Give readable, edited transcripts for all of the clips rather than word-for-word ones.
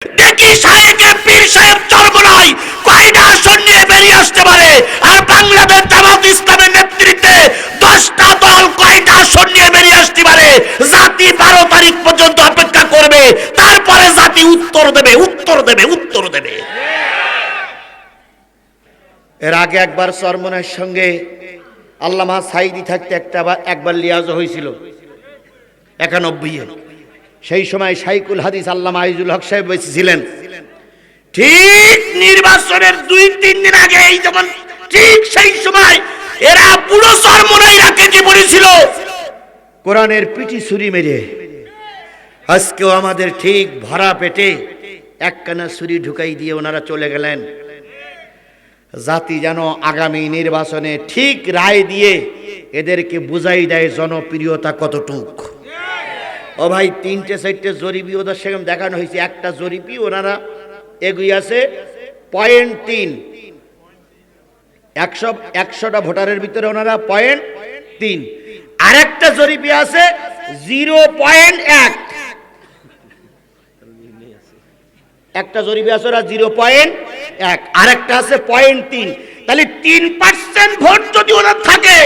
দেখি শায়েখে পীর সাহেব চরমোনাই কয়টা আসন নিয়ে বেরিয়ে আসতে পারে, আর বাংলাদেশ জামাত ইসলামের নেতৃত্বে 10টা দল কয়টা আসন নিয়ে বেরিয়ে আসতে পারে। জাতি 12 তারিখ পর্যন্ত অপেক্ষা করবে, তারপরে জাতি উত্তর দেবে, উত্তর দেবে, উত্তর দেবে। এর আগে একবার চরমোনাইয়ের সঙ্গে আল্লামা সাইদি থাকতে একবার লিয়াজ হয়েছিল 91-এ। সেই সময় শাইখুল হাদিস আল্লামা আইজুল হক সাহেব বেঁচে ছিলেন। ঠিক নির্বাচনের 2-3 দিন আগে, এই যেমন ঠিক সেই সময় এরা পুরো চরমোনাইয়াকে কি বলেছিল, কোরআনের পিটি ছুরি মেরে। আজকেও আমাদের ঠিক ভরা পেটে একখানা ছুরি ঢুকাই দিয়ে ওনারা চলে গেলেন। জাতি যেন আগামী নির্বাচনে ঠিক রায় দিয়ে এদেরকে বুঝাই দেয় জনপ্রিয়তা কতটুক। ও ভাই, 3-4টে জরিপি ওদের সেরকম দেখানো হয়েছে। একটা জরিপি ওনারা এগিয়ে আছে 0.3, 100টা ভোটারের ভিতরে ওনারা 0.3। আরেকটা জরিপি আছে 0.1, একটা জরিপে আছে ওরা 0.1, আরেকটা আছে 0.3। তাহলে 3% ভোট যদি ওরা থাকে,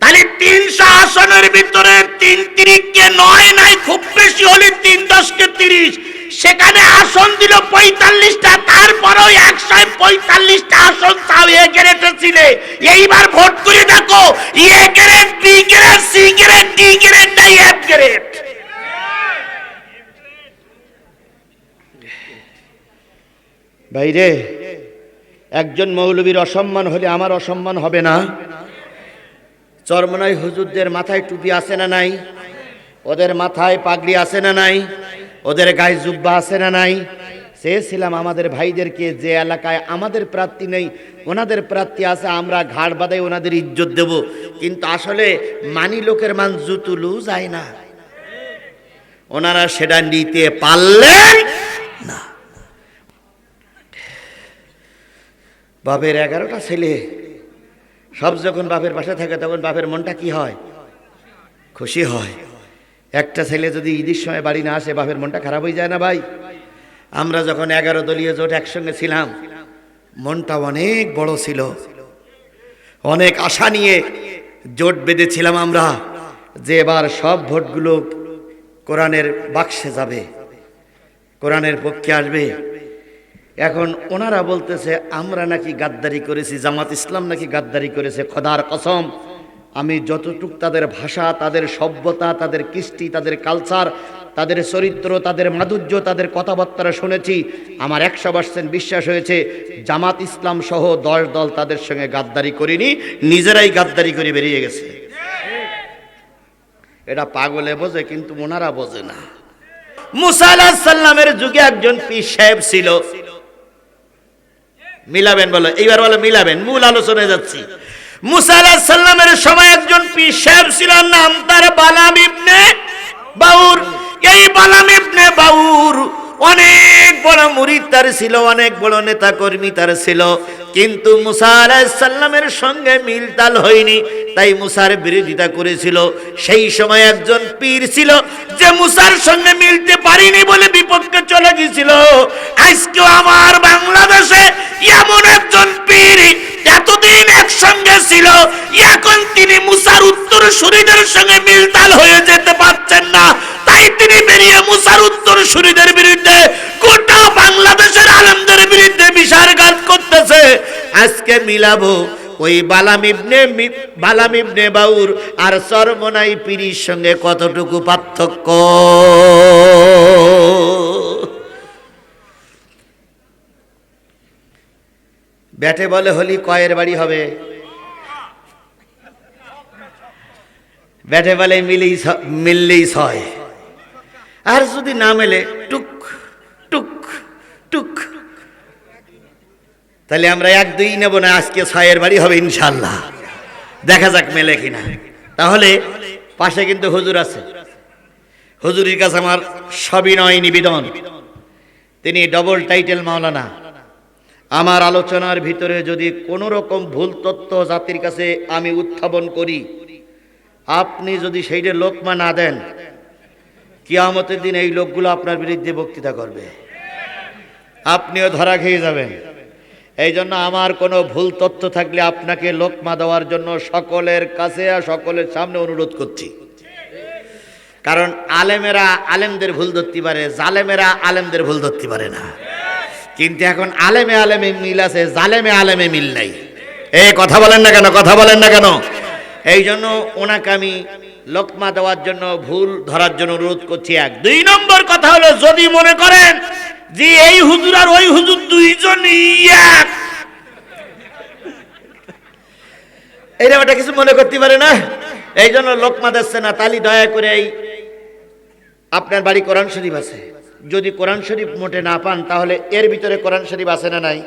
তাহলে 300 আসনের ভিতরে 3-3কে 9 নাই, খুব বেশি হলে 3-10কে 30, সেখানে আসন দিল 45টা। তারপরেও 145টা আসন তাও এ গ্রেডে ছিল। এইবার ভোট করে দেখো, A grade, B grade, C grade, D grade নাই, এফ গ্রেড। ভাইরে, একজন মৌলবীর অসম্মান হলে আমার অসম্মান হবে না? চরমোনাই হুজুরদের মাথায় টুপি আছে না নাই? ওদের মাথায় পাগড়ি আছে না নাই? ওদের গায়ে জুব্বা আছে না নাই? চেয়েছিলাম আমাদের ভাইদেরকে, যে এলাকায় আমাদের প্রার্থী নেই ওনাদের প্রার্থী আছে, আমরা ঘাড় বাঁধাই ওনাদের ইজ্জত দেব। কিন্তু আসলে মানি লোকের মান জুতুলু যায় না, ওনারা সেটা নিতে পারলেন না। বাপের 11টা ছেলে, সব যখন বাপের পাশে থাকে তখন বাপের মনটা কি হয়? খুশি হয়। একটা ছেলে যদি ঈদের সময় বাড়ি না আসে, বাপের মনটা খারাপ হয়ে যায় না ভাই? আমরা যখন 11 দলীয় জোট একসঙ্গে ছিলাম, মনটা অনেক বড় ছিল, অনেক আশা নিয়ে জোট বেঁধেছিলাম আমরা, যে এবার সব ভোটগুলো কোরআনের বাক্সে যাবে, কোরআনের পক্ষে আসবে। এখন ওনারা বলতেছে আমরা নাকি গাদ্দারি করেছি, জামাত ইসলাম নাকি গাদ্দারি করেছে। খোদার কসম, আমি যতটুক তাদের ভাষা, তাদের সভ্যতা, তাদের কৃষ্টি, তাদের কালচার, তাদের চরিত্র, তাদের মাধুর্য, তাদের কথাবার্তা শুনেছি, আমার 100% বিশ্বাস হয়েছে জামাত ইসলাম সহ 10 দল তাদের সঙ্গে গাদ্দারি করিনি, নিজেরাই গাদ্দারি করে বেরিয়ে গেছে। এটা পাগলে বোঝে, কিন্তু ওনারা বোঝে না। মুসা আলাইহিস সালামের যুগে একজন পীর সাহেব ছিল। মিলাবেন বলো, এইবার বলো মিলাবেন, মূল আলোচনায় যাচ্ছি। মুসা আলাইহিস সালামের সময় একজন পীর সাহেব ছিল, নাম তার বালাম ইবনে বাউর। এই বালাম ইবনে বাউর অনেক বড় মুরিদ তার ছিল, অনেক বড় নেতা কর্মী তার ছিল, কিন্তু মুসা আলাইহিস সালামের সঙ্গে মিলতাল হয়নি, তাই মুসার বিরোধিতা করেছিল। সেই সময় একজন পীর ছিল যে মুসার সঙ্গে মিলতে পারিনি বলে বিপক্ষে চলে গিয়েছিল। আজকেও আমার বাংলাদেশে এমন একজন পীর এতদিন একসঙ্গে ছিল, এখন তিনি মুসার উত্তরসূরিদের সঙ্গে মিলতাল হয়ে যেতে পারছেন না, তাই তিনি বেরিয়ে মুসার উত্তরসূরিদের বিরুদ্ধে, গোটা বাংলাদেশের আলেমদের বিরুদ্ধে বিষাদঘাত করতেছে। আজকে মিলাবো ওই বালাম ইবনে বাউর আর চরমোনাই পীরের সঙ্গে কতটুকু পার্থক্য। ব্যাটে বলে হলি কয়ের বাড়ি হবে, ব্যাটে বলে মিললেই ছয়, আর যদি না মেলে টুক টুক টুক, তাহলে আমরা 1-2 নেব না, আজকে 6-এর বাড়ি হবে ইনশাল্লাহ। দেখা যাক মেলে কিনা। তাহলে পাশে কিন্তু হুজুর আছে, হুজুরের কাছে আমার সবিনয় নিবেদন, তিনি ডবল টাইটেল মাওলানা। আমার আলোচনার ভিতরে যদি কোনো রকম ভুল তথ্য জাতির কাছে আমি উত্থাপন করি, আপনি যদি সেইটা লোকমা না দেন, কিয়ামতের দিন এই লোকগুলো আপনার বিরুদ্ধে বক্তৃতা করবে। আপনিও ধরা খেয়ে যাবেন। এই জন্য আমার কোনো ভুল তথ্য থাকলে আপনাকে লোকমা দেওয়ার জন্য সকলের কাছে আর সকলের সামনে অনুরোধ করছি। কারণ আলেমেরা আলেমদের ভুল ধরতে পারে, জালেমেরা আলেমদের ভুল ধরতে পারে না। কিন্তু এখন আলেমে আলেমে মিল আছে, জালেমে আলেমে মিল নাই। এই কথা বলেন না কেন, কথা বলেন না কেন? এই জন্য ওনাকে আমি লোকমা দেওয়ার জন্য, ভুল ধরার জন্য অনুরোধ করছি। এক। 2 নম্বর কথা হলো, যদি মনে করেন যে এই হুজুর আর ওই হুজুর দুইজনই এক, এইরকম একটা কিছু মনে করতে পারে না। এই জন্য লোকমা দিচ্ছে না, তালি দয়া করে এই আপনার বাড়ি কোরআন শরীফ আছে, যদি কোরআন শরীফ মোটে না পান তাহলে এর ভিতরে কোরআন শরীফ আছে না নাই?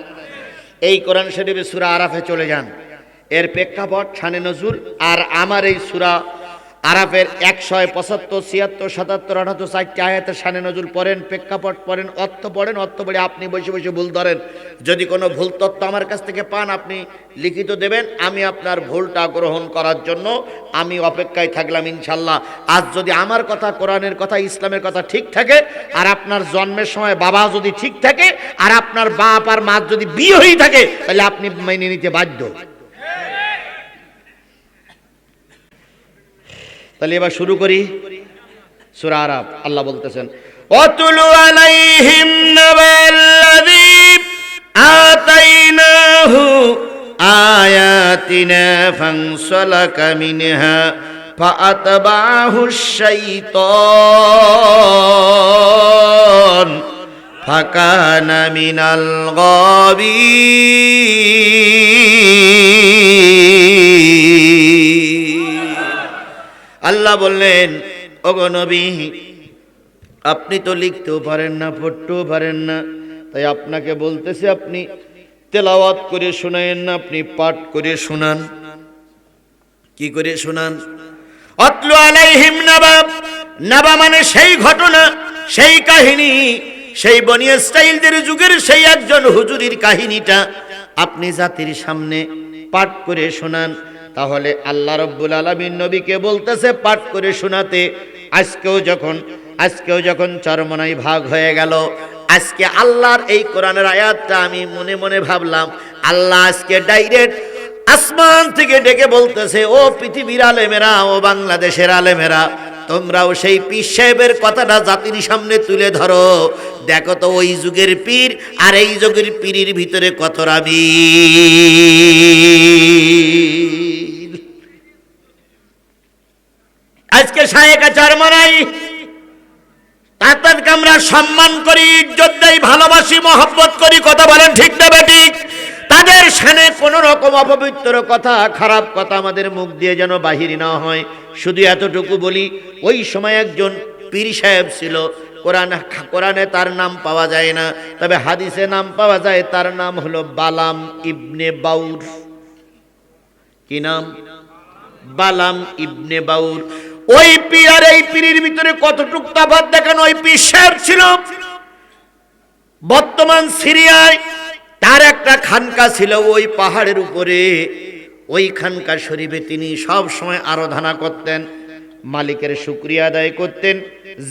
এই কোরআন শরীফে সূরা আরাফে চলে যান, এর প্রেক্ষাপট শানে নজুল আর আমার এই সূরা আরাফের 175, 76, 77, 78 4টি আয়াতের শানে নজুল পড়েন, প্রেক্ষাপট পড়েন, অর্থ পড়েন, অর্থ পড়ে আপনি বসে বসে ভুল ধরেন। যদি কোনো ভুল তথ্য আমার কাছ থেকে পান আপনি লিখিত দেবেন, আমি আপনার ভুলটা গ্রহণ করার জন্য আমি অপেক্ষায় থাকলাম ইনশাল্লাহ। আজ যদি আমার কথা, কোরআনের কথা, ইসলামের কথা ঠিক থাকে, আর আপনার জন্মের সময় বাবা যদি ঠিক থাকে, আর আপনার বাপ আর মা যদি বিয়ে হয়ে থাকে, তাহলে আপনি মেনে নিতে বাধ্য। তাহলে এবার শুরু করি সূরা আরাফ। আল্লাহ বলতেছেন, ওয়াতুলু আলাইহিম নাবাল্লাযী আতাইনাহু আয়াতিনা ফানসালাকা মিনহা ফাআতবাহুশ শাইতান ফাকানা মিনাল গাবিন। আল্লাহ বললেন, ওগো নবী, আপনি তো লিখতেও পারেন না, পড়তেও পারেন না, তাই আপনাকে বলতেছি আপনি তেলাওয়াত করে শোনায়েন না, আপনি পাঠ করে শোনান। কি করে শোনান? আতলু আলাইহিম নাবা, নাবা মানে সেই ঘটনা, সেই কাহিনী, সেই বনি ইসরাঈলদের যুগের সেই একজন হুজুরের কাহিনীটা আপনি জাতির সামনে পাঠ করে শোনান। তাহলে আল্লাহ রাব্বুল আলামিন নবীকে বলতেছে পাঠ করে শোনাতে। আজকেও যখন চরমনাই ভাগ হয়ে গেল, আজকে আল্লাহর এই কোরআনের আয়াতটা আমি মনে মনে ভাবলাম, আল্লাহ আজকে ডাইরেক্ট আসমান থেকে ডেকে বলতেছে, ও পৃথিবীর আলেমেরা, ও বাংলাদেশের আলেমেরা, তোমরাও সেই পীর সাহেবের কথাটা জাতির সামনে তুলে ধরো। দেখো তো ওই যুগের পীর আর এই যুগের পীরের ভিতরে কত মিল। আজকে শায়েখা চরমনাই তাদেরকে আমরা সম্মান করি, ইজ্জত দেই, ভালোবাসি, মহব্বত করি। কথা বলেন ঠিক না বেঠিক? তাদের শানে কোন রকম অপবিত্র কথা, খারাপ কথা আমাদের মুখ দিয়ে যেন বাহির না হয়। শুধু এতটুকু বলি, ওই সময় একজন পীর সাহেব ছিল, কোরআনে তার নাম পাওয়া যায় না, তবে হাদিসে নাম পাওয়া যায়। তার নাম হলো বালাম ইবনে বাউর। কি নাম? বালাম ইবনে বাউর। ওই পীর আর এই পীরের ভিতরে কতটুকু তফাৎ দেখেন। ওই পীর সাহেব ছিল বর্তমান সিরিয়ায়, তার একটা খানকা ছিল ওই পাহাড়ের উপরে। ওই খানকা শরীফে তিনি সব সময় আরাধনা করতেন, মালিকের শুকরিয়া আদায় করতেন,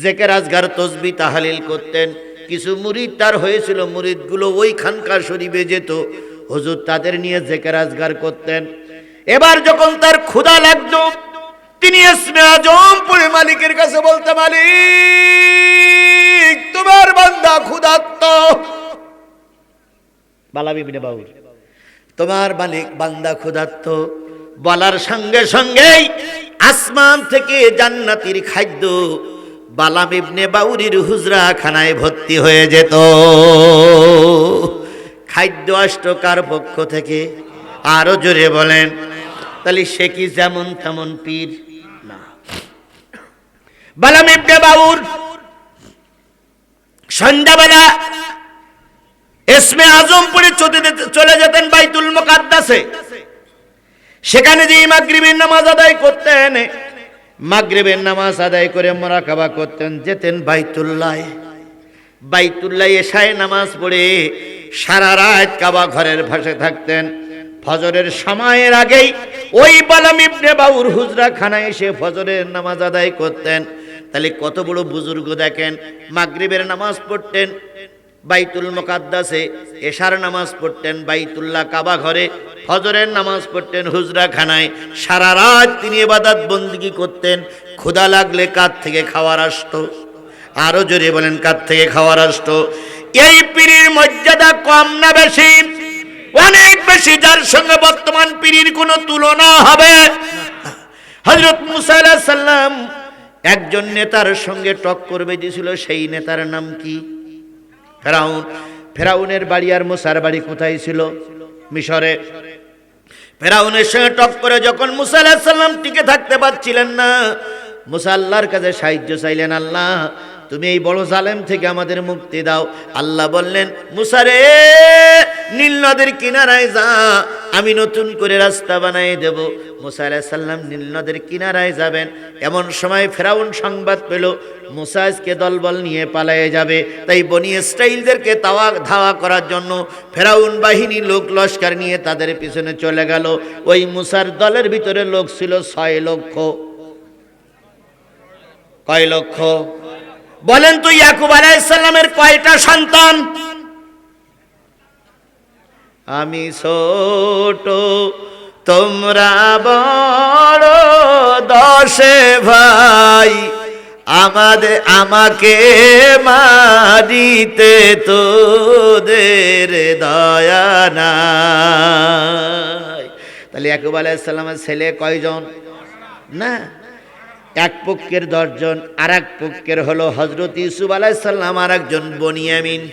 জিকির আজগার তাসবিহ তাহলিল করতেন। কিছু মুরিদ তার হয়েছিল, মুরিদগুলো ওই খানকা শরীফে যেত, হুজুর তাদের নিয়ে জিকির আজগার করতেন। এবার যখন তার ক্ষুধা লাগতো, তিনি ইসমে আজম পড়ে মালিকের কাছে বলতে, মালিক তোমার বান্দা ক্ষুধার্ত। বালাম ইবনে বাউর, তোমার মালিক বান্দা ক্ষুধার্ত বলার সঙ্গে সঙ্গেই আসমান থেকে জান্নাতের খাদ্য বালাম ইবনে বাউরির হুজরা খানায় ভর্তি হয়ে যেত। খাদ্য আসতো কার পক্ষ থেকে? আরো জোরে বলেন। তাহলে সে কি যেমন তেমন পীর না। বালাম ইবনে বাউর সন্ধ্যাবেলা ইসমে আজম পড়ে চলে যেতেন বাইতুল মুকাদ্দাসে। সেখানে যে মাগরিবের নামাজ আদায় করতেন, মাগরিবের নামাজ আদায় করে মুরাকাবা করতেন, যেতেন বাইতুল্লাহ এশায় নামাজ পড়ে সারা রাত কাবা ঘরের পাশে থাকতেন। ফজরের সময়ের আগেই ওই বালাম ইবনে বাউর হুজরা খানায় এসে ফজরের নামাজ আদায় করতেন। তাহলে কত বড় বুজুর্গ দেখেন, মাগরিবের নামাজ পড়তেন, বাইতুল মুকাদ্দাসে এশার নামাজ পড়তেন বাইতুল্লাহ কাবা ঘরে, ফজরের নামাজ পড়তেন হুজরাখানায়। সারা রাত তিনি ইবাদত বন্দেগী করতেন। ক্ষুধা লাগলে কার থেকে খাওয়ার আসতো? আরো জোরে বলেন, কার থেকে খাওয়ার আসতো? এই পীরের মর্যাদা কম না বেশি? অনেক বেশি, যার সঙ্গে বর্তমান পীরের কোনো তুলনা হবে। হযরত মুসা আলাইহিস সালাম একজন নেতার সঙ্গে টক্কর বেঁধেছিল, সেই নেতার নাম কি? ফেরাউন। ফেরাউনের বাড়ি আর মুসার বাড়ি কোথায় ছিল? মিশরে। ফেরাউনের সঙ্গে টক্করে যখন মুসা আলাইহিস সালাম টিকে থাকতে পারছিলেন না, মুসা আল্লাহর কাছে সাহায্য চাইলেন, আল্লাহ তুমি এই বড় জালেম থেকে আমাদের মুক্তি দাও। আল্লাহ বললেন, মুসা রে, নীল নদের কিনারায় যা, আমি নতুন করে রাস্তা বানিয়ে দেব। মুসা আলাইহিস সালাম নীল নদের কিনারায় যাবেন। এমন সময় ফেরাউন সংবাদ পেল মুসা আজকে দলবল নিয়ে পালিয়ে যাবে। তাই বনি ইসরাইলদেরকে ধাওয়া করার জন্য ফেরাউন বাহিনী লোক লস্কর নিয়ে তাদের পিছনে চলে গেল। ওই মুসার দলের ভিতরে লোক ছিল 6 লক্ষ। কয় লক্ষ? বলেন তো, ইয়াকুব আলাইহিস সালামের কয়টা সন্তান? আমি ছোট তোমরা বড়, 10 ভাই, আমাকে মারিতে তোদের দয়া নাই। তাহলে ইয়াকুব আলাইহিস সালামের ছেলে কয়জন? না, এক পক্ষের 10 জন, আর এক পক্ষের হলো হযরত ইউসুফ আলাইহিস সালাম, আর একজন বনিয়ামিন।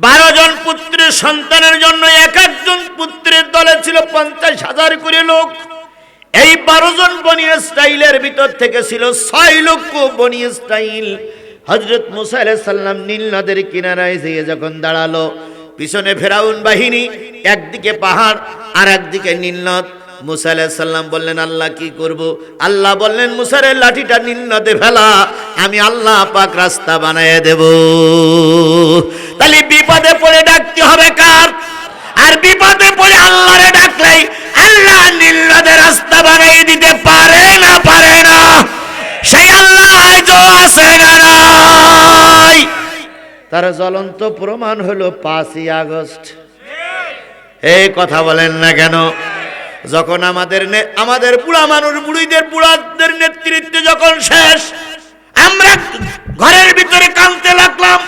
12 জন পুত্রের সন্তানের জন্য এক একজন পুত্রের দলে ছিল 50,000 করে লোক। এই 12 জন বনি ইসরাইলের ভিতর থেকে ছিল 6 লক্ষ বনি ইসরাইল। হযরত মুসা আলাইহিস সালাম নীল নদের কিনারায় যেয়ে যখন দাঁড়ালো, পিছনে ফেরাউন বাহিনী, একদিকে পাহাড় আর একদিকে নীল নদ। মুসা আলাইহিস সালাম বললেন, আল্লাহ কি করব? আল্লাহ বললেন, মুসার লাঠিটা নীল নদে ফেলা, আমি আল্লাহ পাক রাস্তা বানিয়ে দেব। তাহলে বিপদে পড়ে ডাকতে হবে কার? আর বিপদে পড়ে আল্লাহরে ডাকলেই আল্লাহ নীল নদে রাস্তা বানিয়ে দিতে পারে না? পারে না? সেই আল্লাহ আজও আছে না নাই? তার জ্বলন্ত প্রমাণ হলো 5ই আগস্ট। এই কথা বলেন না কেন? যখন আমাদের বুড়া মানুষ, বুড়াদের নেতৃত্বে যখন শেষ, আমরা ঘরের ভিতরে কাঁদতে লাগলাম,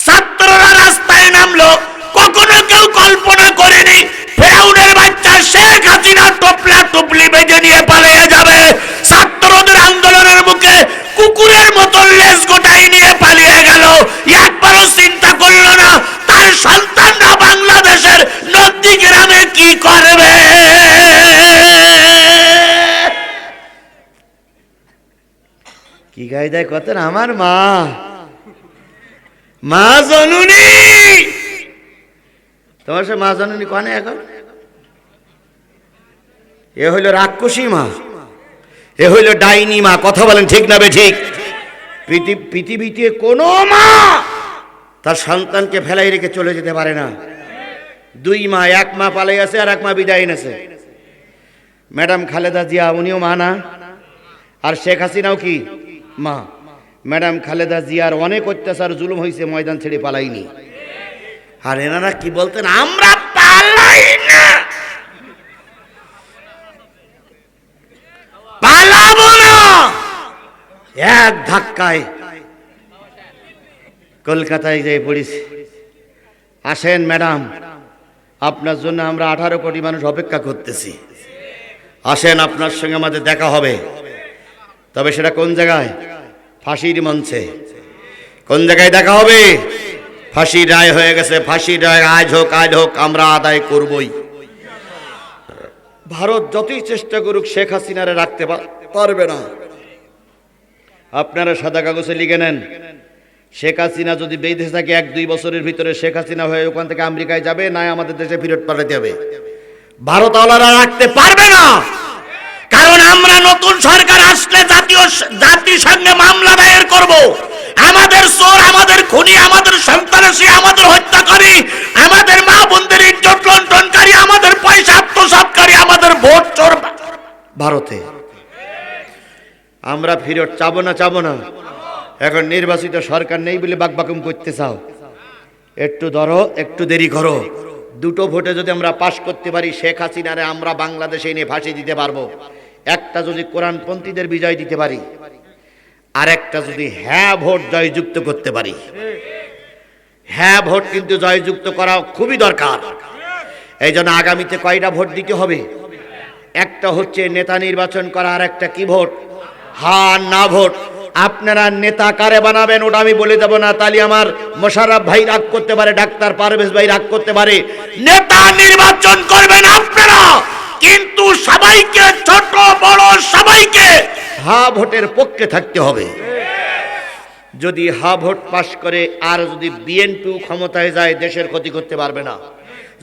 ছাত্ররা রাস্তায় নামলো। কখনো কেউ কল্পনা করেনি ফেরাউনের বাচ্চা শেখ হাসিনা টপলা টপলি বেঁধে নিয়ে পালিয়ে যাবে। ছাত্রদের আন্দোলনের মুখে কুকুরের মতো লেজ গোটাই নিয়ে পালিয়ে গেল। একবারও চিন্তা করলো না তার সন্তানরা বাংলাদেশের নদী গ্রামে কি করবে। কি গায়ে দেয় কত? আমার মা জননী। তোমার সে মা জননী কনে এখন? এ হইল রাক্ষসী মা, এ হইল ডাইনি মা। কথা বলেন ঠিক না বে ঠিক? পৃথিবীতে কোনো মা তার সন্তানকে ফেলাই রেখে চলে যেতে পারে না। 2 মা, এক মা পালাই আছে আর এক মা বিদায় এনেছে। ম্যাডাম খালেদা জিয়া উনিও মা না? আর শেখ হাসিনাও কি মা? ম্যাডাম খালেদা জিয়ার অনেক অত্যাচার জুলুম হয়েছে, ময়দান ছেড়ে পালাইনি। আর এনারা কি বলতেন? আমরা পালাই না, পালাবো না। এক ধাক্কায় কলকাতায় যাই পড়েছি। আসেন ম্যাডাম, আপনার জন্য আমরা 18 কোটি মানুষ অপেক্ষা করতেছি। আসেন, আপনার সঙ্গে আমাদের দেখা হবে। তবে সেটা কোন জায়গায়? ফাঁসির মঞ্চে। কোন জায়গায় দেখা হবে? ফাঁসির রায় হয়ে গেছে। ফাঁসির রায় আজ হোক আমরা আদায় করবই। ভারত যতই চেষ্টা করুক শেখ হাসিনারে রাখতে পারবে না। আপনারা সাদা কাগজে লিখে নেন, শেখ হাসিনা যদি বেঁধে থাকে 1-2 বছরের ভিতরে শেখ হাসিনা হয়ে ওখান থেকে আমেরিকায় যাবে, না আমাদের দেশে ফেরত পাঠাতে হবে। ভারতওয়ালারা রাখতে পারবে না। কারণ আমরা নতুন সরকার আসলে জাতিসংঘে মামলা দায়ের করব। আমাদের চোর, আমাদের খুনি, আমাদের সন্ত্রাসী, আমাদের হত্যাকারী, আমাদের মা বোনদের ইজ্জত লুণ্ঠনকারী, আমাদের পয়সা আত্মসাৎকারী, আমাদের ভোট চোর ভারতে। আমরা ফেরত চাবো না? এখন নির্বাচিত সরকার নেই বলে বাকবাকুম করতে চাও, একটু ধরো, একটু দেরি করো। দুটো ভোটে যদি আমরা পাশ করতে পারি, শেখ হাসিনারে আমরা বাংলাদেশে এনে ফাঁসি দিতে পারবো। একটা যদি কোরআনপন্থীদের বিজয় দিতে পারি, আর একটা যদি হ্যাঁ ভোট জয়যুক্ত করতে পারি। হ্যাঁ ভোট কিন্তু জয়যুক্ত করা খুবই দরকার। এই জন্য আগামীতে কয়টা ভোট দিতে হবে? একটা হচ্ছে নেতা নির্বাচন করা, আর একটা কি ভোট? হ্যাঁ না ভোট। আপনারা নেতা কারে বানাবেন ওটা আমি বলে দেব না, তাহলে আমার মোশাররফ ভাই রাগ করতে পারে, ডাক্তার পারভেজ ভাই রাগ করতে পারে। নেতা নির্বাচন করবেন আপনারা, কিন্তু সবাইকে, ছোট বড় সবাইকে হ্যাঁ ভোটের পক্ষে থাকতে হবে। যদি হ্যাঁ ভোট পাশ করে আর যদি বিএনপি ক্ষমতায় যায়, দেশের ক্ষতি করতে পারবে না।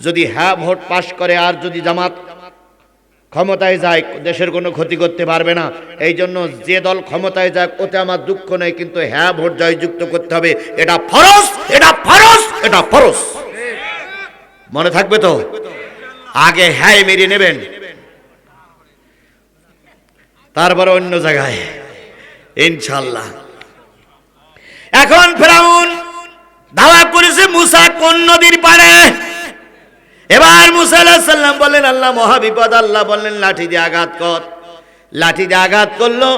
যদি হ্যাঁ ভোট পাশ করে আর যদি জামাত ক্ষমতায় যায়, দেশের কোনো ক্ষতি করতে পারবে না। এই জন্য যে দল ক্ষমতায় যাক ওতে আমার দুঃখ নেই, কিন্তু হ্যাঁ ভোট জয়যুক্ত করতে হবে। এটা ফরজ, এটা ফরজ, এটা ফরজ। মনে থাকবে তো? আগে হ্যাঁ মেরে নেবেন, তারপর অন্য জায়গায় ইনশাল্লাহ। এখন ফেরাউন দাওয়া করেছে মুসা কোন নদীর পাড়ে। এবার মুসা আলাইহিস সালাম বলেন আল্লাহ মহাবিপদ। আল্লাহ বললেন লাঠি দিয়ে আঘাত কর। লাঠি দিয়ে আঘাত করলো।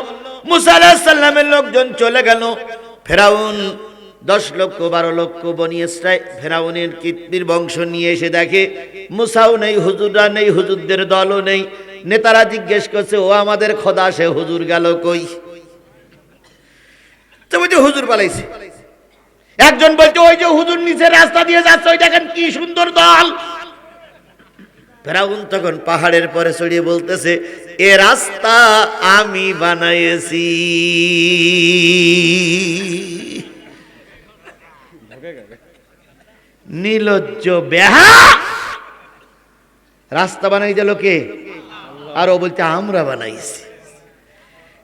মুসা আলাইহিস সালামের লোকজন চলে গেল। ফেরাউন 10 লক্ষ 12 লক্ষ বনি ইসরাইল ফেরাউনের কীর্তির বংশ নিয়ে এসে দেখে মুসাও নেই, হুজুররা নেই, হুজুরদের দলও নেই। নেতারা জিজ্ঞেস করছে ও আমাদের খোদা, সে হুজুর গেল কই? তো বলছে হুজুর পালাইছে। একজন বলছে ওই যে হুজুর নিচে রাস্তা দিয়ে যাচ্ছে, ওই দেখেন কি সুন্দর দল। ফেরাউন তখন পাহাড়ের পরে চড়িয়ে বলতেছে এ রাস্তা আমি বানাইছি। নির্লজ্জ বেহা, রাস্তা বানাই দিল কে? আর ও বলতে আমরা বানাইছি।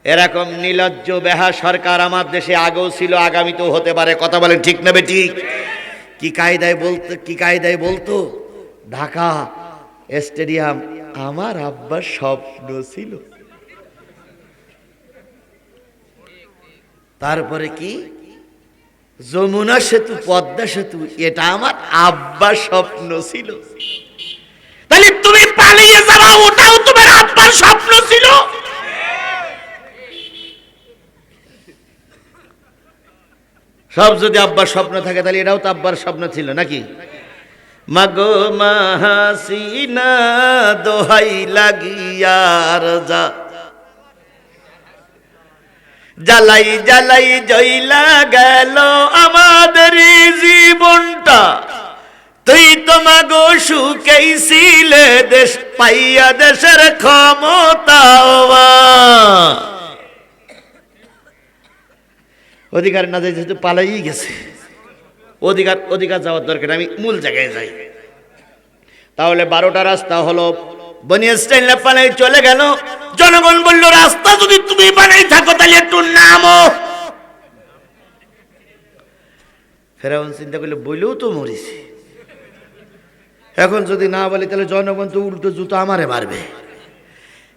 এরকম নির্লজ্জ বেহা সরকার আমার দেশে আগেও ছিল, আগামীতেও হতে পারে। কথা বলেন ঠিক না বেঠিক? কি কায়দায় বলতো ঢাকা স্টেডিয়াম আমার আব্বার স্বপ্ন ছিল। তারপরে কি যমুনা সেতু, পদ্মা সেতু, এটা আমার আব্বার স্বপ্ন ছিল। তাহলে তুমি পালিয়ে যাওয়া ওটাও তোমার আব্বার স্বপ্ন ছিল। সব যদি আব্বার স্বপ্ন থাকে তাহলে এটাও তো আব্বার স্বপ্ন ছিল নাকি? মাগো মাহাসিনা দোহাই লাগিয়ার যা, জ্বালাই জ্বালাই জইলা গেল আমাদের জীবনটা। তুই তো মাগো সুখেইছিলে দেশ পাইয়া, দেশের ক্ষমতা অধিকার না যাই, যেহেতু পালাই গেছে। অধিকার যাওয়ার দরকার, আমি মূল জায়গায় যাই। তাহলে 12টা রাস্তা হলো, বনি ইসরাইল পালাই চলে গেল। জনগণ বলল রাস্তা যদি তুমি বানাই থাকো তাহলে একটু নামো। ফেরাউন চিন্তা করলে বইলেও তো মরিছি, এখন যদি না বলি তাহলে জনগণ তো উল্টো জুতো আমারে মারবে।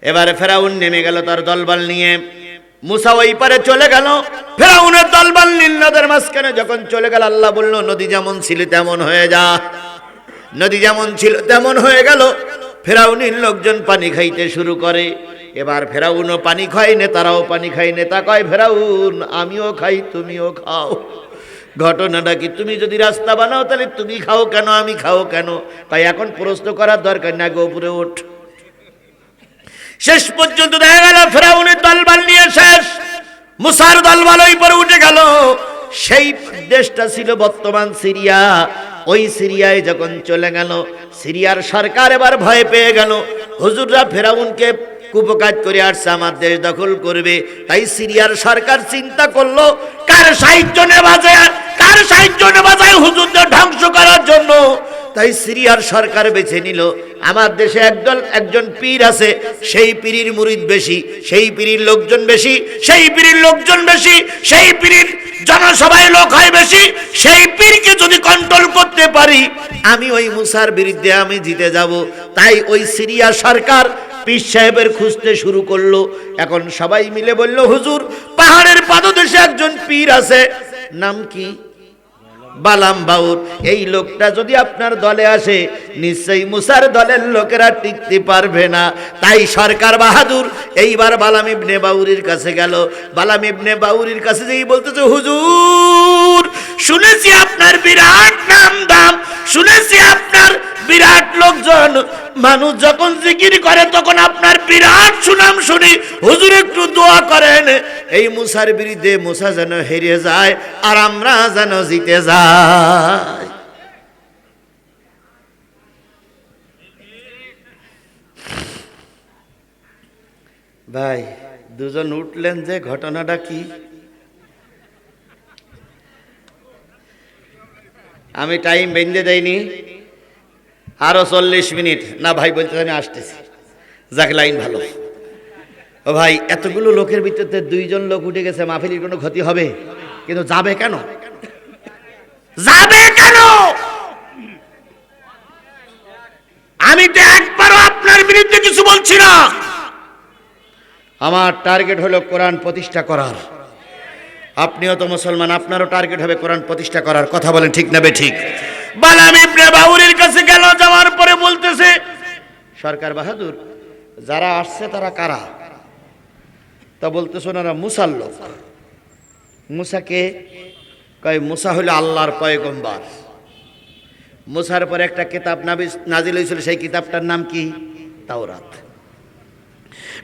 এবারে ফেরাউন নেমে গেল তার দলবল নিয়ে। মুসা ওই পারে চলে গেল, ফেরাউনের দলবল নীল নদের মাঝখানে যখন চলে গেল, আল্লাহ বলল নদী যেমন ছিল তেমন হয়ে যা। নদী যেমন ছিল তেমন হয়ে গেল। ফেরাউনের লোকজন পানি খাইতে শুরু করে। এবার ফেরাউনও পানি খায়, নেতারাও পানি খায়। নেতা কয় ফেরাউন আমিও খাই তুমিও খাও। ঘটনাটা কি? তুমি যদি রাস্তা বানাও তাহলে তুমি খাও কেন, আমি খাও কেন? তাই এখন প্রশ্ন করার দরকার না, গো উপরে ওঠ। শেষ পর্যন্ত দেখা গেল ফেরাউনের দলবল নিয়ে শেষ। মুসার দলবল ওই পরে উঠে গেল। সেই দেশটা ছিল বর্তমান সিরিয়া। ওই সিরিয়ায় যখন চলে গেল, সিরিয়ার সরকার এবার ভয় পেয়ে গেল। হুজুররা ফেরাউনকে কুপকাজ করে আসছে, আমার দেশ দখল করবে। তাই সিরিয়ার সরকার চিন্তা করলো কার সাহায্য নেওয়া যায়, কার সাহায্য নেওয়া যায় হুজুরদের ধ্বংস করার জন্য। তাই সিরিয়ার সরকার বেছে নিল আমার দেশে একজন পীর আছে, সেই পীরের মুরিদ বেশি, সেই পীরের লোকজন বেশি, সেই পীরের লোকজন বেশি, সেই পীরের জনসভায় লোক হয় বেশি। সেই পীরকে যদি কন্ট্রোল করতে পারি আমি ওই মুসার বিরুদ্ধে আমি জিতে যাব। তাই ওই সিরিয়া সরকার পীর সাহেবের খুঁজতে শুরু করলো। এখন সবাই মিলে বলল, হুজুর পাহাড়ের পাদদেশে একজন পীর আছে, নাম কি? বালাম বাউর। এই লোকটা যদি আপনার দলে আসে নিশ্চয়ই মুসার দলের লোকেরা টিকতে পারবে না। তাই সরকার বাহাদুর এইবার বালাম ইবনে বাউরির কাছে গেল। বালাম ইবনে বাউরির কাছে যেই বলতেছে, হুজুর শুনেছি আপনার বিরাট নাম দাম, শুনেছি আপনার বিরাট লোকজন, মানুষ যখন জিকির করে তখন আপনার বিরাট সুনাম শুনি, হুজুর একটু দোয়া করেন এই মুসার বিরুদ্ধে মুসা যেন হেরে যায় আর আমরা যেন জিতে যাই। ভাই দুজন উঠলেন যে, ঘটনাটা কি? আমি টাইম বেঁধে দেয়নি, আরো 40 মিনিট না ভাই বলতে আমি আসতেছি। যাক লাইন ভালো। ও ভাই এতগুলো লোকের ভিতরে 2 জন লোক উঠে গেছে, মাহফিলের কোনো ক্ষতি হবে? কিন্তু যাবে কেন? যাবে কেন? আমি তো একবারও আপনার বিরুদ্ধে কিছু বলছি না। আমার টার্গেট হলো কোরআন প্রতিষ্ঠা করার। আপনিও তো মুসলমান, আপনারও টার্গেট হবে কোরআন প্রতিষ্ঠা করার। কথা বলেন ঠিক না বেঠিক? বালাম ইবনে বাউরের কাছে গেল, যাওয়ার পরে বলতেছে, সরকার বাহাদুর যারা আসছে তারা কারা? তা বলতেছে ওনারা মুসার লোক। মুসাকে কয়, মুসা হলো আল্লাহর পয়গম্বর। মুসার পরে একটা কিতাব নাজিল হয়েছিল, সেই কিতাবটার নাম কি? তাওরাত।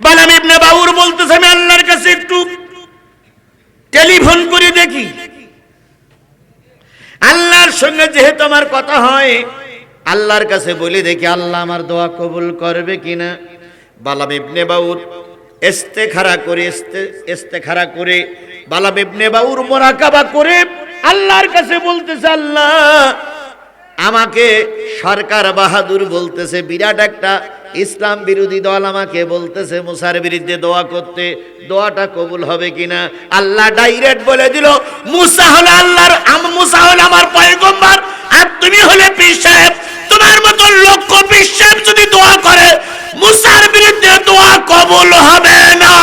বালাম ইবনে বাউর বলতেছে, আমি আল্লাহর কাছে একটু টেলিফোন করে দেখি, আল্লাহর সঙ্গে যেহেতু আমার কথা হয়, আল্লাহর কাছে বলে দেখি আল্লাহ আমার দোয়া কবুল করবে কিনা। বালাম ইবনে বাউর ইস্তেখারা করে বালাম ইবনে বাউর মুরাকাবা করে আল্লাহর কাছে বলতেছে, আল্লাহ আমাকে সরকার বাহাদুর বলতেছে, বিরাট একটা ইসলাম বিরোধী দল আমাকে বলতেছে মুসার বিরুদ্ধে দোয়া করতে, দোয়াটা কবুল হবে কিনা। আল্লাহ ডাইরেক্ট বলে দিল, মুসা হলো আল্লাহর, মুসা হলো আমার পয়গম্বর, আর তুমি হলে পীর সাহেব। তোমার মতো লক্ষ পীর সাহেব যদি দোয়া করে মুসার বিরুদ্ধে দোয়া কবুল হবে না।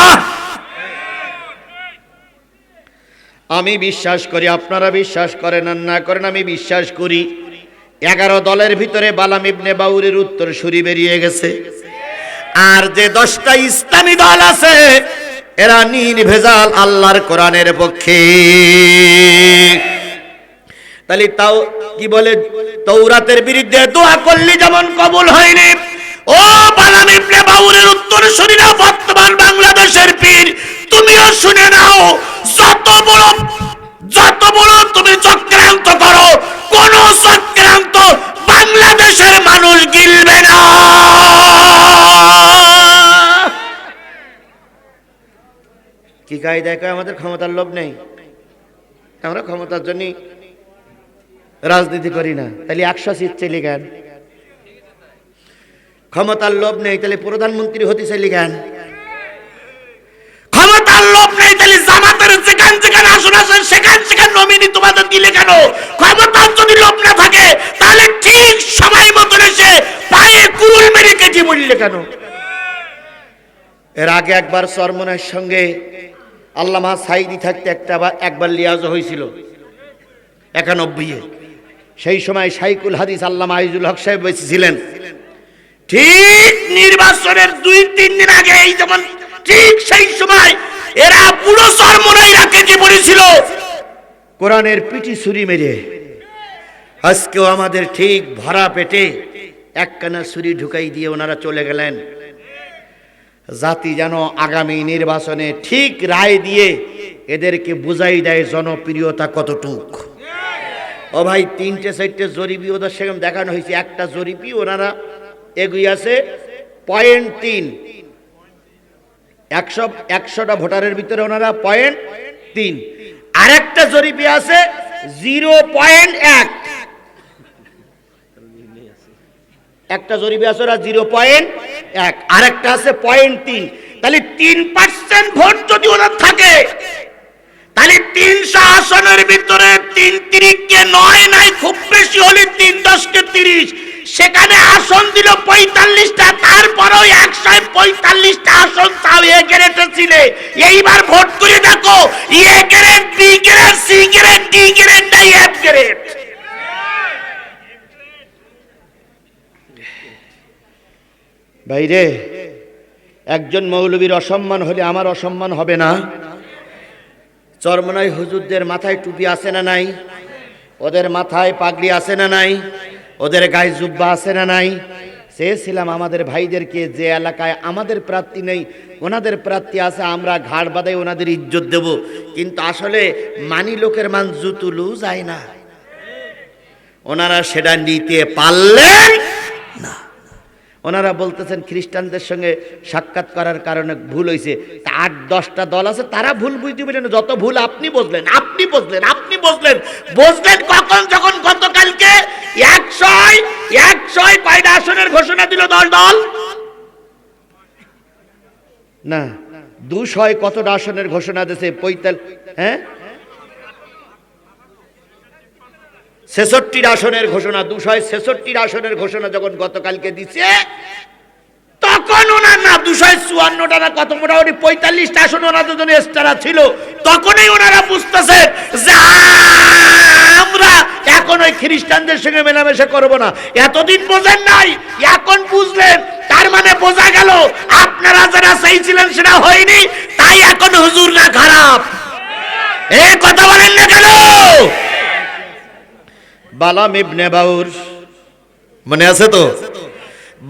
আমি বিশ্বাস করি, আপনারা বিশ্বাস করেন আর না করেন, আমি বিশ্বাস করি 11 দলের ভিতরে বালাম ইবনে বাউরের উত্তরসূরি বেরিয়ে গেছে। আর যে 10টা ইসলামী দল আছে এরা নির্ভেজাল আল্লাহর কোরআনের পক্ষে। তাহলে তাও কি বলে, তাওরাতের বিরুদ্ধে দোয়া করলে যেমন কবুল হয়নি, ও বালাম ইবনে বাউরের উত্তরসূরিরা বর্তমান বাংলাদেশের পীর, তুমিও শুনে নাও, যত বড় তুমি চক্রান্ত করো, কোন চক্রান্ত বাংলাদেশের মানুষ গিলবে না। কি কায়দায় কয় আমাদের ক্ষমতার লোভ নেই, আমরা ক্ষমতার জন্য রাজনীতি করি না। তাহলে 100 সিট চাইলে কেন? ক্ষমতার লোভ নেই তাহলে প্রধানমন্ত্রী হতে চাইলে কেন? ক্ষমতার লোভ নেই তাহলে জামাতের যেখান যেখানে আসন আছে সেখান সেখানে নমিনি তোমাদের দিলে কেন? ক্ষমতার যদি লোভ না থাকে তাহলে ঠিক সময় মতো এসে পায়ে কুরুল মেরে কেটে বললে কেন? এর আগে একবার চরমনের সঙ্গে আল্লামা সাইদি থাকতে একবার লিয়াজ হয়েছিল 91-এ। সেই সময় শাইখুল হাদিস আল্লামা আইজুল হক সাহেব বেঁচে ছিলেন। ঠিক নির্বাচনের 2-3 দিন আগে, এই যেমন ঠিক সেই সময় এরা পুরো চরমনাইরা কেটে পড়েছিল কোরআনের পিঠি ছুরি মেরে। আজকেও আমাদের ঠিক ভরা পেটে একখানা ছুরি ঢুকাই দিয়ে ওনারা চলে গেলেন। জাতি যেন আগামী নির্বাচনে ঠিক রায় দিয়ে এদেরকে বুঝাই দেয় জনপ্রিয়তা কতটুক। ও ভাই 3-4টে জরিপি ওদের সেখানে দেখানো হয়েছে। একটা জরিপি ওনারা এগিয়ে আছে 0.3, 100টা ভোটারের ভিতরে ওনারা 0.3। আরেকটা জরিপি আছে 0.1, একটা জরিপে আছে ওরা 0.1, আরেকটা আছে 0.3। তাহলে 3% ভোট যদি ওনার থাকে তাহলে 300 আসনের ভিতরে 3 3 কে 9 নাই, খুব বেশি হলে 3 10 কে 30। আসন দিল 45টা, তারপরেও 145টা আসন তাও এ গ্রেডে ছিলে। এইবার ভোট করে দেখো, A grade, B grade, C grade, D grade নাই এফ গ্রেড। ভাইরে, একজন মৌলবীর অসম্মান হলে আমার অসম্মান হবে না? চরমনাই হুজুরদের মাথায় টুপি আছে না নাই? ওদের মাথায় পাগড়ি আছে না নাই? ওদের গায়ে জুব্বা আছে না নাই? চেয়েছিলাম আমাদের ভাইদেরকে, যে এলাকায় আমাদের প্রার্থী নেই ওনাদের প্রার্থী আছে, আমরা ঘাড় বাঁধাই ওনাদের ইজ্জত দেব। কিন্তু আসলে মানি লোকের মান জুতুলু যায় না, ওনারা সেটা নিতে পারলেন না। ওনারা বলতেছেন খ্রিস্টানদের সঙ্গে সাক্ষাৎ করার কারণে ভুল হয়েছে। 8-10টা দল আছে, তারা ভুল বুঝতে পারলেন। যত ভুল আপনি বুঝলেন, আপনি বুঝলেন, আপনি বুঝলেন। বুঝলেন কখন? যখন গতকালকে 100 কয়টা আসনের ঘোষণা দিল? 10 দল না, 200 কতটা আসনের ঘোষণা দিয়েছে? 45, হ্যাঁ 66 আসনের ঘোষণা, 266 আসনের ঘোষণা যখন গতকালকে দিছে, তখন ওনার না 254টা না কত, মোটামুটি 45টা আসন ওনাদের জন্য এক্সট্রা ছিল। তখনই ওনারা বুঝতেছে যে আমরা এখন ওই খ্রিস্টানদের সঙ্গে মেলামেশা করব না। এতদিন বোঝেন নাই, এখন বুঝলেন। তার মানে বোঝা গেল আপনারা যারা চাইছিলেন সেটা হয়নি, তাই এখন হুজুর না খারাপ। এই কথা বলেন না কেন? বালাম ইবনে বাউর, মনে আছে তো?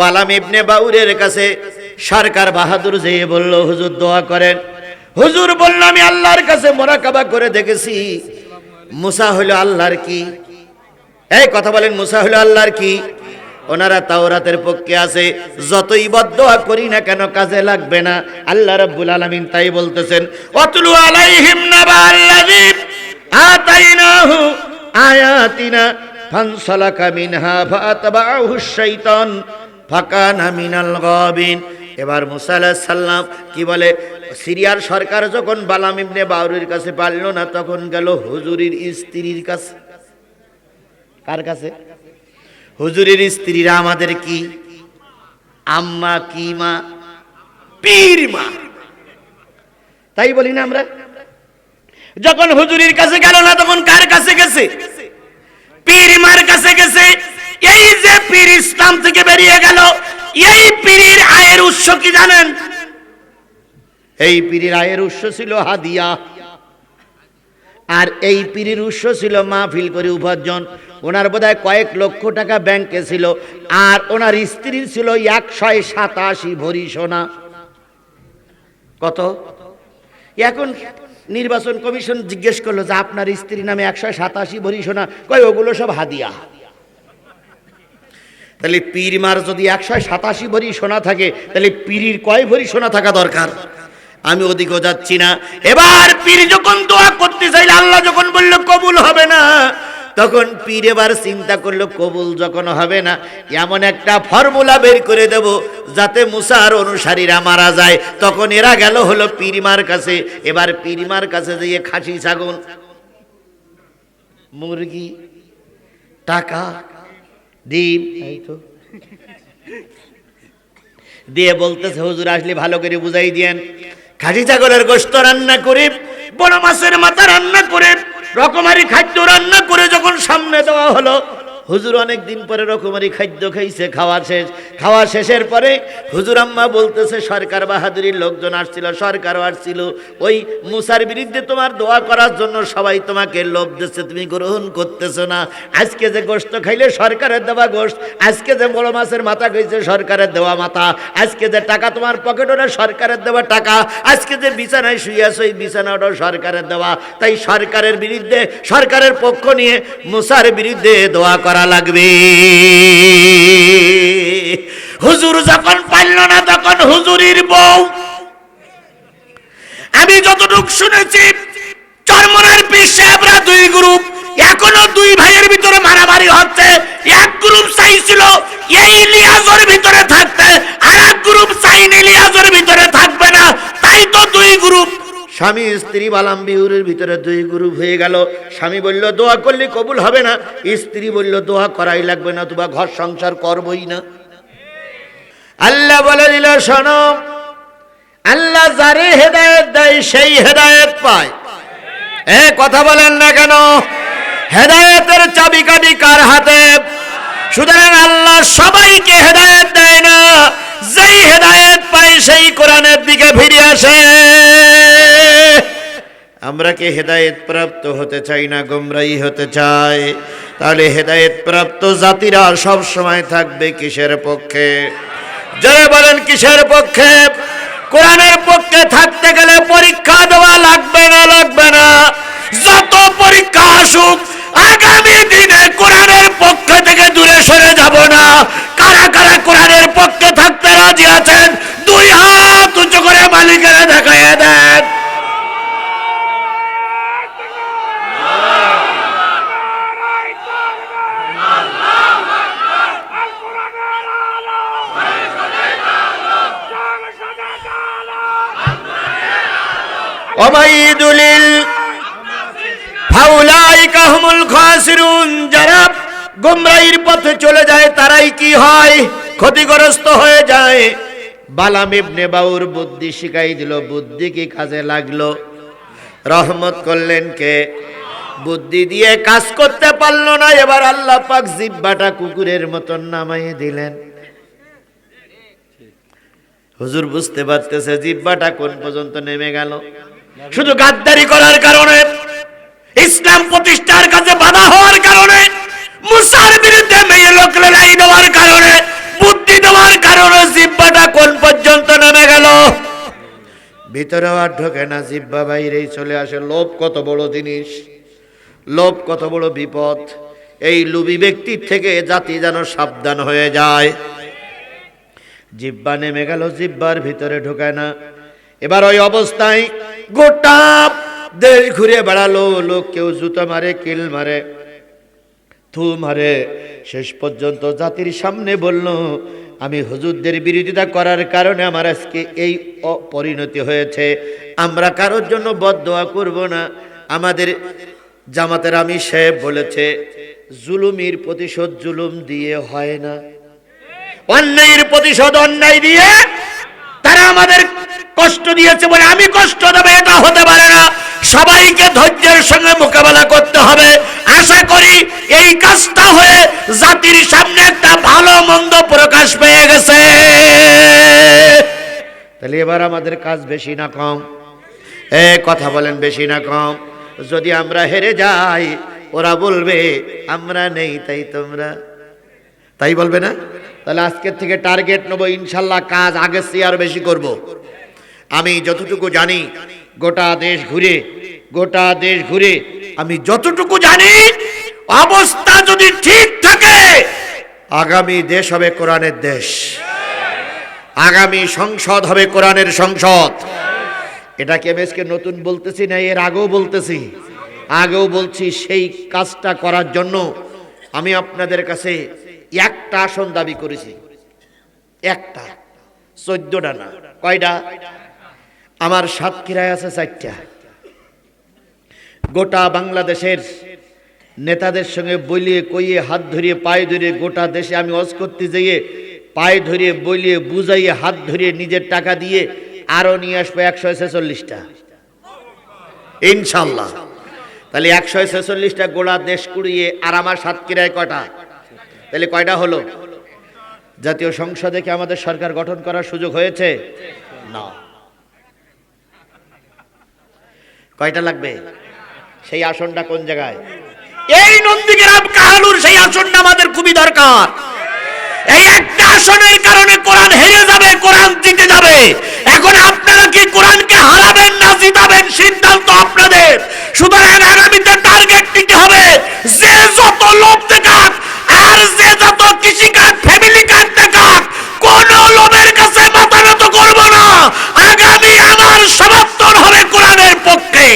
বালাম ইবনে বাউরের কাছে সরকার বাহাদুর যেয়ে বলল, হুজুর দোয়া করেন। হুজুর বলল, আমি আল্লাহর কাছে মুরাকাবা করে দেখেছি, মুসা হলো আল্লাহর কি। এই কথা বলেন, মুসা হলো আল্লাহর কি? ওনারা তাওরাতের পক্ষে আছে, যতই বদদোয়া করি না কেন কাজে লাগবে না। আল্লাহ রাব্বুল আলামিন তাই বলতেছেন, ওয়াতলু আলাইহিম নাবা আল্লাযী আতাইনাহু আয়াতিনা ফানসালাকা মিনহা ফাআতবাআহু শাইতান ফাকানা মিনাল গাবিন। এবার মুসা আলাইহিস সালাম কি বলে? সিরিয়ার সরকার যখন বালাম ইবনে বাউরের কাছে পারল না, তখন গেল হুজুরের স্ত্রীর কাছে। কার কাছে? হুজুরের স্ত্রীরা আমাদের কি আম্মা, কি মা? পীর মা। তাই বলি না আমরা? যখন হুজুরের কাছে গেল না, তখন কার কাছে গেছে? পীর মার কাছে গেছে। এই যে পীর ইসলাম থেকে বেরিয়ে গেল, এই পীরের আয়ের উৎস কি জানেন? এই পীরের আয়ের উৎস ছিল হাদিয়া, আর এই পীরের উৎস ছিল মাহফিল করে উপার্জন। ওনার বোধহয় কয়েক লক্ষ টাকা ব্যাংকে ছিল, আর ওনার স্ত্রীর ছিল 187 ভরি সোনা। কত? এখন নির্বাচন কমিশন জিজ্ঞেস করলো যে আপনার স্ত্রীর নামে 187 ভরি সোনা, কয় ওগুলো সব হাদিয়া। তাহলে পীর মার যদি 187 ভরি সোনা থাকে, তাহলে পীরির কয় ভরি সোনা থাকা দরকার? আমি ওদিকেও যাচ্ছি না। এবার পীর যখন দোয়া করতে চাইলে, আল্লাহ যখন বলল কবুল হবে না, তখন পীর এবার চিন্তা করলো কবুল যখন হবে না, এমন একটা ফর্মুলা বের করে দেব যাতে মুসার অনুসারীরা মারা যায়। তখন এরা গেল হলো পীরমার কাছে। এবার পীরমার কাছে গিয়ে খাসি, ছাগল, মুরগি, টাকা, ডিম এই তো দিয়ে বলতেছে, হুজুর আসলে ভালো করে বুঝাই দিয়েন, খাসি ছাগলের গোশত রান্না করে, বড় মাছের মাথা রান্না করে, রকমারি খাদ্য রান্না করে যখন সামনে দেওয়া হলো, হুজুর অনেক দিন পরে রকমারি খাদ্য খাইছে। খাওয়া শেষের পরে হুজুর আম্মা বলতেছে, সরকার বাহাদুরির লোকজন আসছিল, সরকারও আসছিল, ওই মুসার বিরুদ্ধে তোমার দোয়া করার জন্য সবাই তোমাকে লোভ দিচ্ছে, তুমি গ্রহণ করতেছো না। আজকে যে গোশত খাইলে সরকারের দেওয়া গোশত, আজকে যে বড় মাছের মাথা খাইছে সরকারের দেওয়া মাথা, আজকে যে টাকা তোমার পকেটে সরকারের দেওয়া টাকা, আজকে যে বিছানায় শুয়ে আছো এই বিছানাটাও সরকারের দেওয়া। তাই সরকারের বিরুদ্ধে, সরকারের পক্ষ নিয়ে মুসার বিরুদ্ধে দোয়া করা লাগবে। হুজুর যখন পারল না, তখন হুজুরের বউ, আমি যতটুকু শুনেছি চরমনার পীর সাহেবরা 2 গ্রুপ, এখনো 2 ভাইয়ের ভিতরে মারামারি হচ্ছে। এক গ্রুপ চাইছিল এই লিয়াজের ভিতরে থাকতে, আর এক গ্রুপ চাইনি লিয়াজের ভিতরে থাকবে না। তাই তো 2 গ্রুপ, স্বামী স্ত্রী বালাম বিহুরের ভিতরে 2 গ্রুপ হয়ে গেল। স্বামী বলল দোয়া করলে কবুল হবে না, স্ত্রী বলল দোয়া করাই লাগবে না, তোমার ঘর সংসার করবই না। আল্লাহ বলে দিল, শোনো, আল্লাহ যারে হেদায়েত দেয় সেই হেদায়েত পায়। কথা বলেন না কেন? হেদায়েতের চাবিকাঠি কার হাতে? সুতরাং আল্লাহ সবাইকে হেদায়েত দেয় না, যেই হেদায়েত পায় সেই কোরআনের দিকে ফিরে আসে। আমরা কি হেদায়েত প্রাপ্ত হতে চাই না গোমরাহি হতে চাই? তাহলে হেদায়েত প্রাপ্ত জাতিরা সব সময় থাকবে কিসের পক্ষে? যারা বলেন কিসের পক্ষে? কোরআনের পক্ষে থাকতে গেলে পরীক্ষা দেওয়া লাগবে না? লাগবে না। যত পরীক্ষা আসুক, আগামী দিনে কোরআনের পক্ষ থেকে দূরে সরে যাব না। কারা কারা কোরআনের পক্ষে থাকতে রাজি আছেন? দুই হাত উঁচু করে মালিকের দেখাইয়া দেন। ওমাইদুলিল ফাউলাইকা হুমুল খাসিরুন, যারা গোমরাহির পথে চলে যায় তারাই কি হয়? ক্ষতিগ্রস্ত হয়ে যায়। বালাম ইবনে বাউর বুদ্ধি শিখাই দিল, বুদ্ধি কি কাজে লাগলো? রহমত করলেন কে? বুদ্ধি দিয়ে কাজ করতে পারলো না, এবার আল্লাহ পাক জিহ্বাটা কুকুরের মতন নামাইয়ে দিলেন। হুজুর বুঝতে পারতেছে জিহ্বাটা কোন পর্যন্ত নেমে গেল? শুধু গাদ্দারি করার কারণে, ইসলাম প্রতিষ্ঠার কাছে বাধা হওয়ার কারণে, মুসার বিরুদ্ধে মেয়ে লোক লড়াই দেওয়ার কারণে, বুদ্ধি দেওয়ার কারণে জিহ্বাটা কোন পর্যন্ত নেমে গেল? ভিতরে আর ঢোকে না, জিহ্বা বাইরেই চলে আসে। লোভ কত বড় জিনিস, লোভ কত বড় বিপদ। এই লোভী ব্যক্তির থেকে জাতি যেন সাবধান হয়ে যায়। জিহ্বা নেমে গেল, জিহ্বার ভিতরে ঢোকে না। এবার ওই অবস্থায় গোটা দেশ ঘুরে বেড়ালো লোক, কেউ জুতো মারে, কিল মারে, থু মারে। শেষ পর্যন্ত জাতির সামনে বলল, আমি হুজুরদের বিরোধিতা করার কারণে আমার আজকে এই পরিণতি হয়েছে। আমরা কারোর জন্য বদদোয়া করব না। আমাদের জামাতের আমির সাহেব বলেছে, জুলুমের প্রতিশোধ জুলুম দিয়ে হয় না, অন্যায়ের প্রতিশোধ অন্যায় দিয়ে। তারা আমাদের কষ্ট দিয়েছে বলে আমি কষ্ট দেবো, এটা হতে পারে না। সবাইকে ধৈর্যের সঙ্গে মোকাবেলা করতে হবে। আশা করি এই কাজটা হয়ে জাতির সামনে একটা ভালো মন্দ প্রকাশ পেয়ে গেছে। তাহলে এবার আমাদের কাজ বেশি না কম? কথা বলেন, বেশি না কম? যদি আমরা হেরে যাই, ওরা বলবে আমরা নেই তাই তোমরা, তাই বলবে না? তাহলে আজকের থেকে টার্গেট নেবো, ইনশাল্লাহ কাজ আগের চেয়ে আরো বেশি করব। আমি যতটুকু জানি, গোটা দেশ ঘুরে আমি যতটুকু জানি, অবস্থা যদি ঠিক থাকে, আগামী দেশ হবে কোরআনের দেশ, আগামী সংসদ হবে কোরআনের সংসদ। এটা কেমএসকে নতুন বলতেছি না, এর আগেও বলছি। সেই কাজটা করার জন্য আমি আপনাদের কাছে একটা আসন দাবি করেছি। একটা, 14টা না। কয়টা? আমার সাতক্ষীরায় আছে 4টা। গোটা বাংলাদেশের নেতাদের সঙ্গে বলিয়ে কইয়ে, হাত ধরিয়ে, পায়ে ধরিয়ে, গোটা দেশে আমি ওয়াজ করতে যেয়ে পায়ে ধরিয়ে, বলিয়ে, বুঝাইয়ে, হাত ধরিয়ে, নিজের টাকা দিয়ে আরো নিয়ে আসবো 146টা ইনশাল্লাহ। তাহলে 146টা গোটা দেশ কুড়িয়ে, আর আমার সাতক্ষীরায় কয়টা? তাহলে কয়টা হলো? জাতীয় সংসদে কি আমাদের সরকার গঠন করার সুযোগ হয়েছে? না। কয়টা লাগবে? সেই আসনটা কোন জায়গায়? এই নন্দীগ্রাম কাহালুর সেই আসনটা আমাদের খুবই দরকার। এই একটা আসনের কারণে কোরআন হেরে যাবে, কোরআন জিতে যাবে। এখন আপনারা কি কোরআনকে হারাবেন না জিতাবেন, সিদ্ধান্ত আপনাদের। সুতরাং আগামীতে টার্গেট নিতে হবে, যে যত লোভ দেখাক আর যে যত কৃষিকাজ, ফ্যামিলি কাজ দেখাক, কোন লোভের কাছে মাথা নত করব না। আগামী আমার সমর্থন হবে কোরআনের পক্ষে।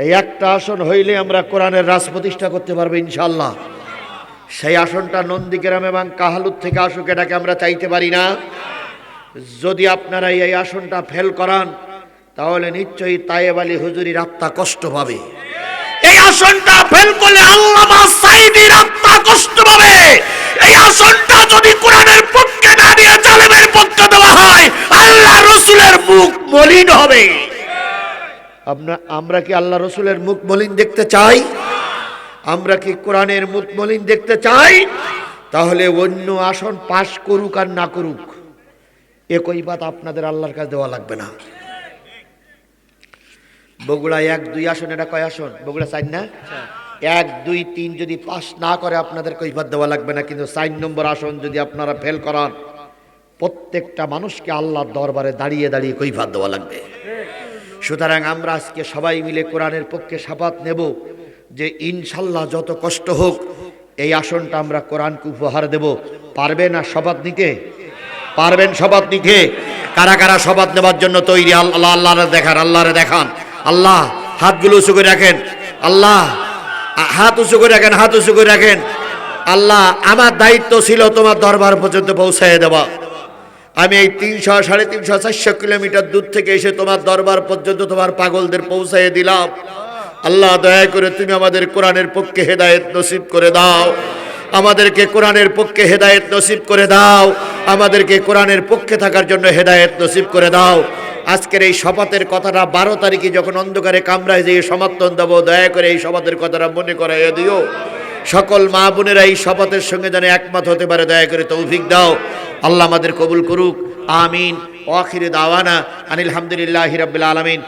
এই একটা আসন হইলে আমরা কোরআনের রাজ প্রতিষ্ঠা করতে পারবো ইনশাআল্লাহ। সেই আসনটা নন্দীগ্রাম এবং কাহালুর থেকে আসুক, এটাকে আমরা চাইতে পারি না। যদি আপনারা এই আসনটা ফেল করান, তাহলে নিশ্চয়ই তায়েব আলী হুজুরির আত্মা কষ্ট পাবে। এই আসনটা ফেল করলে আল্লামা সাঈদীর আত্মা কষ্ট পাবে। এই আসনটা যদি কোরআনের আমরা কি আল্লাহ রসুলের মুখ মলিন দেখতে চাই? আমরা কি কোরআনের মুখ মলিন দেখতে চাই? তাহলে অন্য আসন পাশ করুক আর না করুক, একই বাত আপনাদের আল্লাহর কাছে দেওয়া লাগবে না। বগুড়া 1-2 আসন, এটা কয় আসন? বগুড়া 4 না? 1-2-3 যদি পাস না করে আপনাদের কৈফাত দেওয়া লাগবে না, কিন্তু 4 নম্বর আসন যদি আপনারা ফেল করান, প্রত্যেকটা মানুষকে আল্লাহর দরবারে দাঁড়িয়ে দাঁড়িয়ে কৈফাত দেওয়া লাগবে। সুতরাং আমরা আজকে সবাই মিলে কোরআনের পক্ষে শপথ নেব যে ইনশাল্লাহ যত কষ্ট হোক এই আসনটা আমরা কোরআনকে উপহার দেব। পারবেন না শপথ নিতে? পারবেন শপথ নিতে? কারা কারা শপথ নেবার জন্য তৈরি? আল্লাহরে দেখান, আল্লাহরে দেখান। আল্লাহ হাতগুলো উঁচু করে রাখেন, আল্লাহ হাত উঁচু করে রাখেন, হাত উঁচু করে রাখেন। আল্লাহ আমার দায়িত্ব ছিল তোমার দরবার পর্যন্ত পৌঁছায় দেওয়া। আমি এই 300, 350, 400 কিলোমিটার দূর থেকে এসে তোমার দরবার পর্যন্ত তোমার পাগলদের পৌঁছায় দিলাম। আল্লাহ দয়া করে তুমি আমাদের কোরআনের পক্ষে হেদায়েত নসিব করে দাও, আমাদেরকে কোরআনের পক্ষে হেদায়েত নসিব করে দাও, আমাদেরকে কোরআনের পক্ষে থাকার জন্য হেদায়েত নসিব করে দাও। আজকের এই শপথের কথাটা 12 তারিখে যখন অন্ধকারে কামরায় যেয়ে সমর্থন দেবো, দয়া করে এই শপথের কথাটা মনে করাইয়া দিও। সকল মা বোনেরা এই শপথের সঙ্গে যেন একমত হতে পারে, দয়া করে তৌফিক দাও। আল্লাহ আমাদের কবুল করুক, আমিন। ওয়া আখিরু দাওয়ানা আনিল হামদুলিল্লাহি রাব্বিল আলামিন।